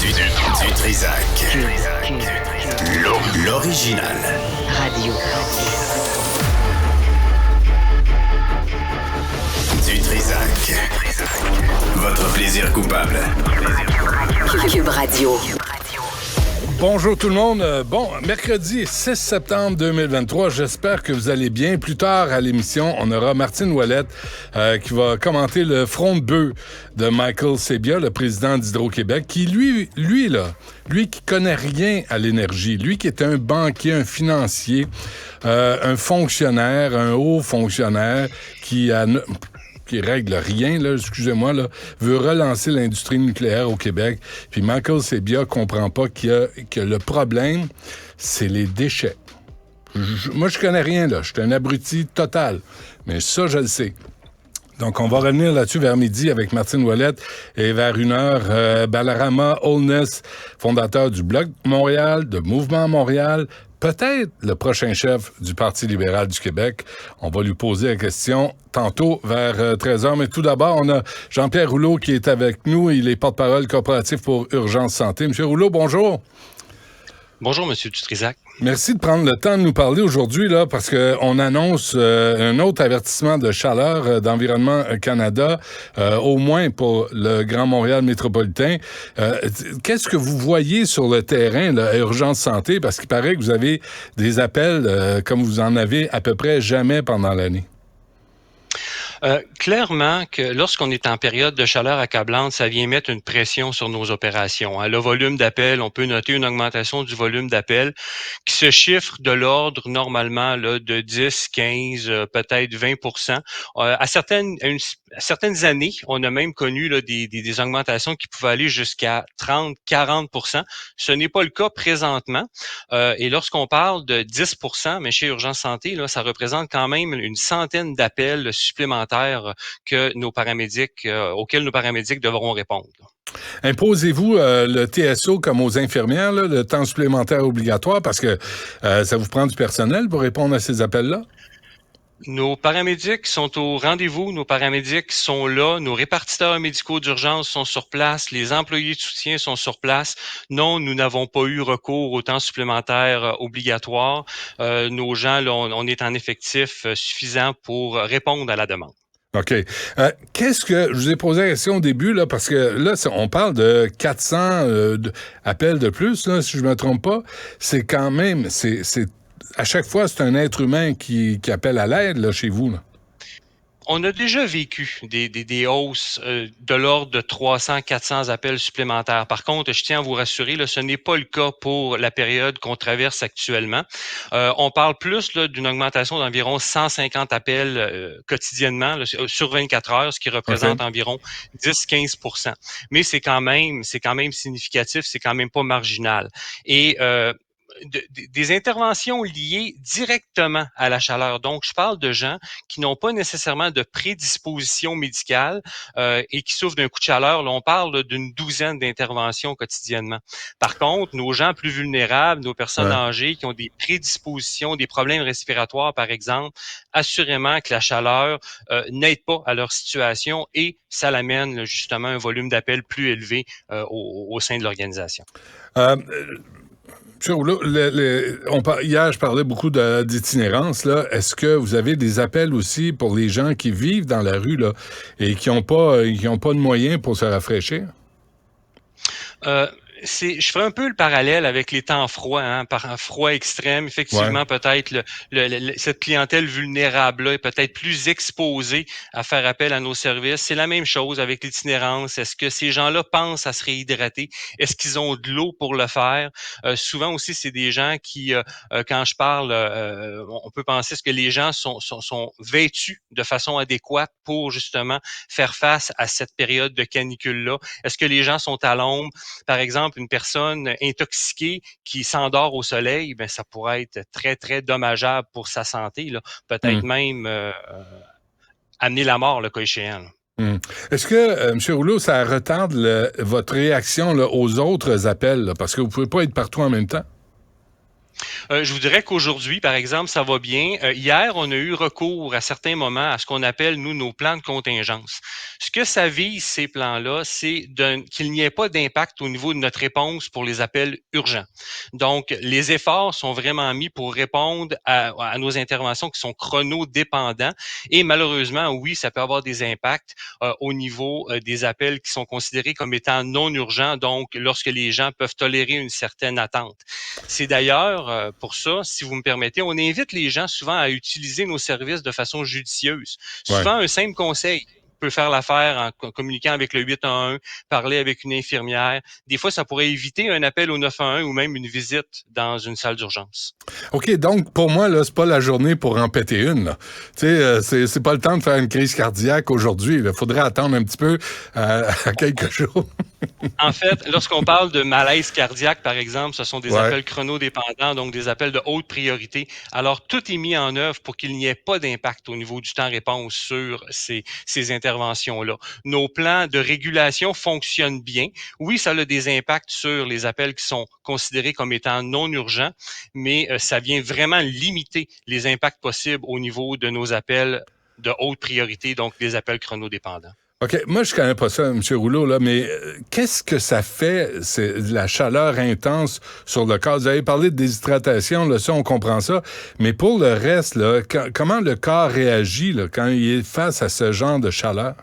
Du Trizac. L'original. Radio. Du Trizac. Votre plaisir coupable. Cube Radio. Bonjour tout le monde. Mercredi 6 septembre 2023, j'espère que vous allez bien. Plus tard à l'émission, on aura Martine Ouellette qui va commenter le front de bœuf de Michael Sabia, le président d'Hydro-Québec, qui lui qui connaît rien à l'énergie, lui qui est un banquier, un financier, un fonctionnaire, un haut fonctionnaire qui règle rien, là, excusez-moi, là, veut relancer l'industrie nucléaire au Québec. Puis Michael Sabia comprend pas que le problème, c'est les déchets. Moi, je connais rien, là. Je suis un abruti total. Mais ça, je le sais. Donc, on va revenir là-dessus vers midi avec Martine Ouellette et vers 1h, Balarama Holness, fondateur du Bloc Montréal, de Mouvement Montréal, peut-être le prochain chef du Parti libéral du Québec. On va lui poser la question tantôt vers 13h. Mais tout d'abord, on a Jean-Pierre Rouleau qui est avec nous. Il est porte-parole corporatif pour Urgence Santé. Monsieur Rouleau, bonjour. Bonjour, Monsieur Dutrisac. Merci de prendre le temps de nous parler aujourd'hui, là, parce qu'on annonce un autre avertissement de chaleur d'Environnement Canada, au moins pour le Grand Montréal métropolitain. Qu'est-ce que vous voyez sur le terrain, là, à Urgence Santé? Parce qu'il paraît que vous avez des appels comme vous en avez à peu près jamais pendant l'année. Clairement que lorsqu'on est en période de chaleur accablante, ça vient mettre une pression sur nos opérations. Le volume d'appels, on peut noter une augmentation du volume d'appels qui se chiffre de l'ordre normalement là, de 10, 15, peut-être 20%. À certaines années, on a même connu là, des augmentations qui pouvaient aller jusqu'à 30, 40%. Ce n'est pas le cas présentement. Et lorsqu'on parle de 10%, mais chez Urgence Santé, là, ça représente quand même une centaine d'appels supplémentaires que auxquels nos paramédics devront répondre. Imposez-vous le TSO comme aux infirmières, là, le temps supplémentaire obligatoire, parce que ça vous prend du personnel pour répondre à ces appels-là? Nos paramédics sont au rendez-vous, nos paramédics sont là, nos répartiteurs médicaux d'urgence sont sur place, les employés de soutien sont sur place. Non, nous n'avons pas eu recours au temps supplémentaire obligatoire. Nos gens, là, on est en effectif suffisant pour répondre à la demande. OK. Je vous ai posé la question au début, là, parce que là, on parle de 400 appels de plus, là, si je me trompe pas. C'est quand même, à chaque fois, c'est un être humain qui appelle à l'aide, là, chez vous, là. On a déjà vécu des hausses de l'ordre de 300, 400 appels supplémentaires. Par contre, je tiens à vous rassurer, là, ce n'est pas le cas pour la période qu'on traverse actuellement. On parle plus là, d'une augmentation d'environ 150 appels quotidiennement là, sur 24 heures, ce qui représente environ 10-15%. Mais c'est quand même significatif, c'est quand même pas marginal. Et des interventions liées directement à la chaleur. Donc, je parle de gens qui n'ont pas nécessairement de prédisposition médicale et qui souffrent d'un coup de chaleur. Là, on parle d'une douzaine d'interventions quotidiennement. Par contre, nos gens plus vulnérables, nos personnes âgées qui ont des prédispositions, des problèmes respiratoires, par exemple, assurément que la chaleur n'aide pas à leur situation et ça l'amène là, justement un volume d'appels plus élevé au sein de l'organisation. Hier, je parlais beaucoup d'itinérance. Là. Est-ce que vous avez des appels aussi pour les gens qui vivent dans la rue là, et qui n'ont pas de moyens pour se rafraîchir? Je ferai un peu le parallèle avec les temps froids, par un froid extrême. Effectivement, peut-être cette clientèle vulnérable-là est peut-être plus exposée à faire appel à nos services. C'est la même chose avec l'itinérance. Est-ce que ces gens-là pensent à se réhydrater? Est-ce qu'ils ont de l'eau pour le faire? Souvent aussi, c'est des gens qui, quand je parle, on peut penser que les gens sont vêtus de façon adéquate pour justement faire face à cette période de canicule-là. Est-ce que les gens sont à l'ombre? Par exemple, une personne intoxiquée qui s'endort au soleil, ben ça pourrait être très, très dommageable pour sa santé, là. Peut-être même amener la mort, le cas échéant. Est-ce que, M. Rouleau, ça retarde votre réaction là, aux autres appels? Là, parce que vous ne pouvez pas être partout en même temps. Je vous dirais qu'aujourd'hui, par exemple, ça va bien. Hier, on a eu recours à certains moments à ce qu'on appelle, nous, nos plans de contingence. Ce que ça vise, ces plans-là, c'est qu'il n'y ait pas d'impact au niveau de notre réponse pour les appels urgents. Donc, les efforts sont vraiment mis pour répondre à nos interventions qui sont chronodépendants. Et malheureusement, oui, ça peut avoir des impacts au niveau des appels qui sont considérés comme étant non urgents, donc lorsque les gens peuvent tolérer une certaine attente. C'est d'ailleurs pour ça, si vous me permettez, on invite les gens souvent à utiliser nos services de façon judicieuse. Ouais. Souvent, un simple conseil peut faire l'affaire en communiquant avec le 811, parler avec une infirmière. Des fois, ça pourrait éviter un appel au 911 ou même une visite dans une salle d'urgence. OK, donc pour moi, là, c'est pas la journée pour en péter une. Là. Tu sais, c'est pas le temps de faire une crise cardiaque aujourd'hui. Il faudrait attendre un petit peu à quelques jours. En fait, lorsqu'on parle de malaise cardiaque, par exemple, ce sont des Ouais. appels chronodépendants, donc des appels de haute priorité. Alors, tout est mis en œuvre pour qu'il n'y ait pas d'impact au niveau du temps-réponse sur ces interventions-là. Nos plans de régulation fonctionnent bien. Oui, ça a des impacts sur les appels qui sont considérés comme étant non urgents, mais ça vient vraiment limiter les impacts possibles au niveau de nos appels de haute priorité, donc des appels chronodépendants. OK, moi, je connais pas ça, M. Rouleau, là, mais qu'est-ce que ça fait, c'est la chaleur intense sur le corps? Vous avez parlé de déshydratation, là, ça, on comprend ça. Mais pour le reste, là, comment le corps réagit là, quand il est face à ce genre de chaleur?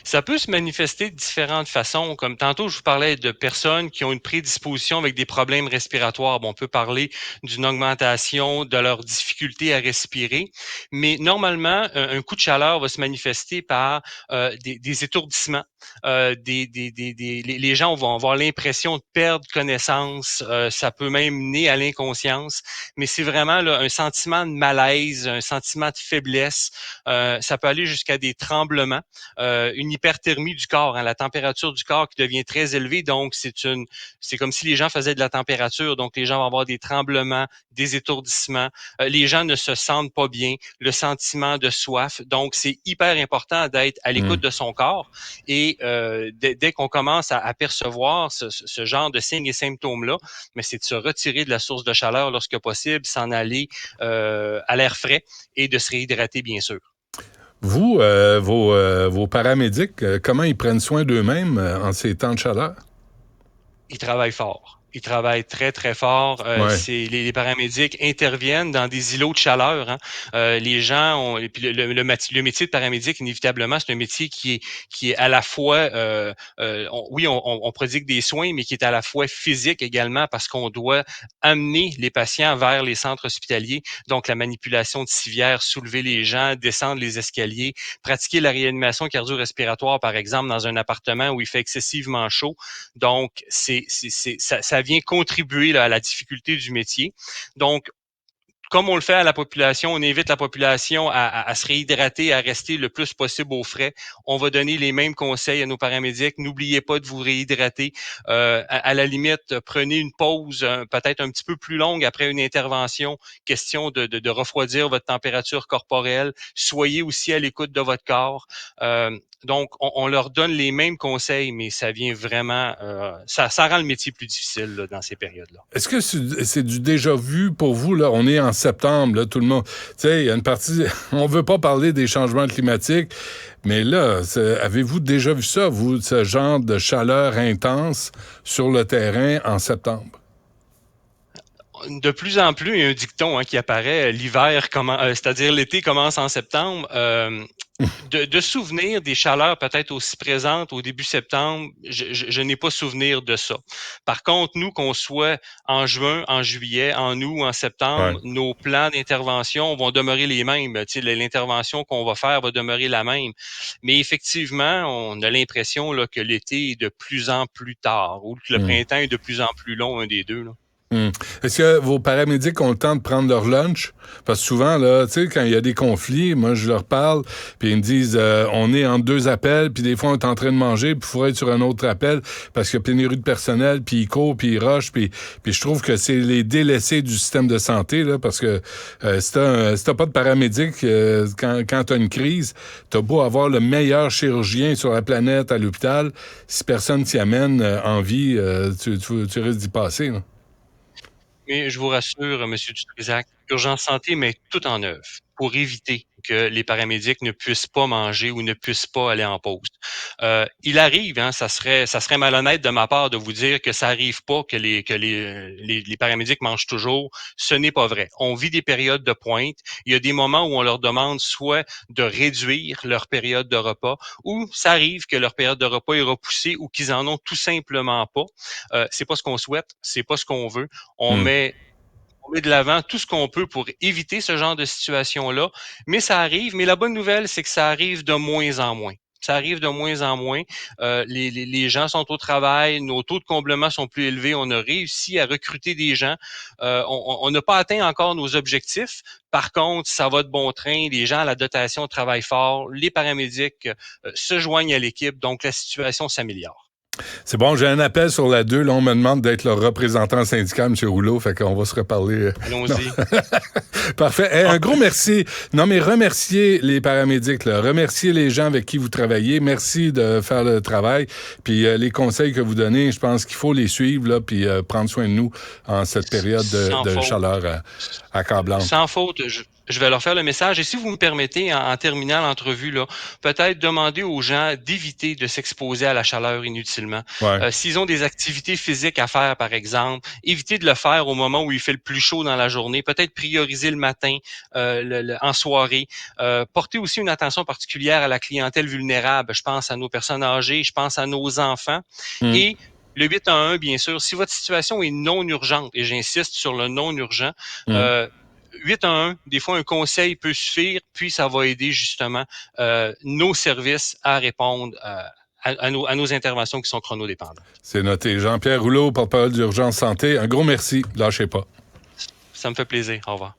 Ça peut se manifester de différentes façons. Comme tantôt, je vous parlais de personnes qui ont une prédisposition avec des problèmes respiratoires. Bon, on peut parler d'une augmentation de leur difficulté à respirer, mais normalement, un coup de chaleur va se manifester par des étourdissements. Les gens vont avoir l'impression de perdre connaissance. Ça peut même mener à l'inconscience, mais c'est vraiment là, un sentiment de malaise, un sentiment de faiblesse. Ça peut aller jusqu'à des tremblements. Une hyperthermie du corps, la température du corps qui devient très élevée, donc c'est comme si les gens faisaient de la température, donc les gens vont avoir des tremblements, des étourdissements, les gens ne se sentent pas bien, le sentiment de soif, donc c'est hyper important d'être à l'écoute de son corps et dès qu'on commence à percevoir ce genre de signes et symptômes-là, mais c'est de se retirer de la source de chaleur lorsque possible, s'en aller à l'air frais et de se réhydrater bien sûr. Vous, vos paramédics, comment ils prennent soin d'eux-mêmes en ces temps de chaleur? Ils travaillent fort. Ils travaillent très, très fort. Ouais. Les paramédics interviennent dans des îlots de chaleur. Hein. Les gens ont... Et puis le métier de paramédic, inévitablement, c'est un métier qui est à la fois... on prodigue des soins, mais qui est à la fois physique également parce qu'on doit amener les patients vers les centres hospitaliers. Donc, la manipulation de civières, soulever les gens, descendre les escaliers, pratiquer la réanimation cardio-respiratoire, par exemple, dans un appartement où il fait excessivement chaud. Donc, ça vient contribuer là, à la difficulté du métier. Donc, comme on le fait à la population, on invite la population à se réhydrater, à rester le plus possible au frais. On va donner les mêmes conseils à nos paramédics. N'oubliez pas de vous réhydrater. À la limite, prenez une pause peut-être un petit peu plus longue après une intervention. Question de refroidir votre température corporelle. Soyez aussi à l'écoute de votre corps. Donc, on leur donne les mêmes conseils, mais ça vient vraiment... ça rend le métier plus difficile là, dans ces périodes-là. Est-ce que c'est du déjà vu pour vous? Là, on est en septembre, là, tout le monde... Tu sais, il y a une partie... On veut pas parler des changements climatiques, mais là, avez-vous déjà vu ça, vous, ce genre de chaleur intense sur le terrain en septembre? De plus en plus, il y a un dicton qui apparaît, l'hiver, c'est-à-dire l'été commence en septembre. De souvenir des chaleurs peut-être aussi présentes au début septembre, je n'ai pas souvenir de ça. Par contre, nous, qu'on soit en juin, en juillet, en août, en septembre, nos plans d'intervention vont demeurer les mêmes. Tu sais, l'intervention qu'on va faire va demeurer la même. Mais effectivement, on a l'impression là, que l'été est de plus en plus tard ou que le printemps est de plus en plus long, un des deux. Là. Est-ce que vos paramédics ont le temps de prendre leur lunch? Parce que souvent, là, tu sais, quand il y a des conflits, moi, je leur parle, puis ils me disent, on est entre deux appels, puis des fois, on est en train de manger, puis il faut être sur un autre appel, parce qu'il y a pénurie de personnel, puis ils courent, puis ils rushent, puis je trouve que c'est les délaissés du système de santé, là, parce que si t'as pas de paramédic, quand t'as une crise, t'as beau avoir le meilleur chirurgien sur la planète à l'hôpital, si personne t'y amène en vie, tu risques d'y passer, là. Mais je vous rassure, Monsieur Dutrisac, Urgence Santé met tout en œuvre pour éviter que les paramédics ne puissent pas manger ou ne puissent pas aller en pause. Il arrive, hein, ça serait malhonnête de ma part de vous dire que ça arrive pas que les paramédics mangent toujours. Ce n'est pas vrai. On vit des périodes de pointe. Il y a des moments où on leur demande soit de réduire leur période de repas, ou ça arrive que leur période de repas est repoussée ou qu'ils en ont tout simplement pas. C'est pas ce qu'on souhaite, c'est pas ce qu'on veut. On Hmm. met on met de l'avant tout ce qu'on peut pour éviter ce genre de situation-là, mais ça arrive. Mais la bonne nouvelle, c'est que ça arrive de moins en moins. Ça arrive de moins en moins. Les gens sont au travail, nos taux de comblement sont plus élevés. On a réussi à recruter des gens. On n'a pas atteint encore nos objectifs. Par contre, ça va de bon train. Les gens à la dotation travaillent fort. Les paramédics se joignent à l'équipe. Donc, la situation s'améliore. C'est bon, j'ai un appel sur la 2. Là, on me demande d'être le représentant syndical, M. Rouleau. Fait qu'on va se reparler. Non. Allons-y. Parfait. Hey, un gros merci. Non, mais remerciez les paramédics, là. Remerciez les gens avec qui vous travaillez. Merci de faire le travail. Puis les conseils que vous donnez, je pense qu'il faut les suivre, là, puis prendre soin de nous en cette période Sans de faute. chaleur accablante. Sans faute, je vais leur faire le message. Et si vous me permettez, en terminant l'entrevue, là, peut-être demander aux gens d'éviter de s'exposer à la chaleur inutilement. Ouais. S'ils ont des activités physiques à faire, par exemple, évitez de le faire au moment où il fait le plus chaud dans la journée. Peut-être prioriser le matin, en soirée. Porter aussi une attention particulière à la clientèle vulnérable. Je pense à nos personnes âgées, je pense à nos enfants. Mm. Et le 811, bien sûr, si votre situation est non urgente, et j'insiste sur le non urgent, Mm. 811, des fois un conseil peut suffire, puis ça va aider justement nos services à répondre à nos interventions qui sont chronodépendantes. C'est noté. Jean-Pierre Rouleau, porte-parole d'Urgence Santé. Un gros merci. Lâchez pas. Ça me fait plaisir. Au revoir.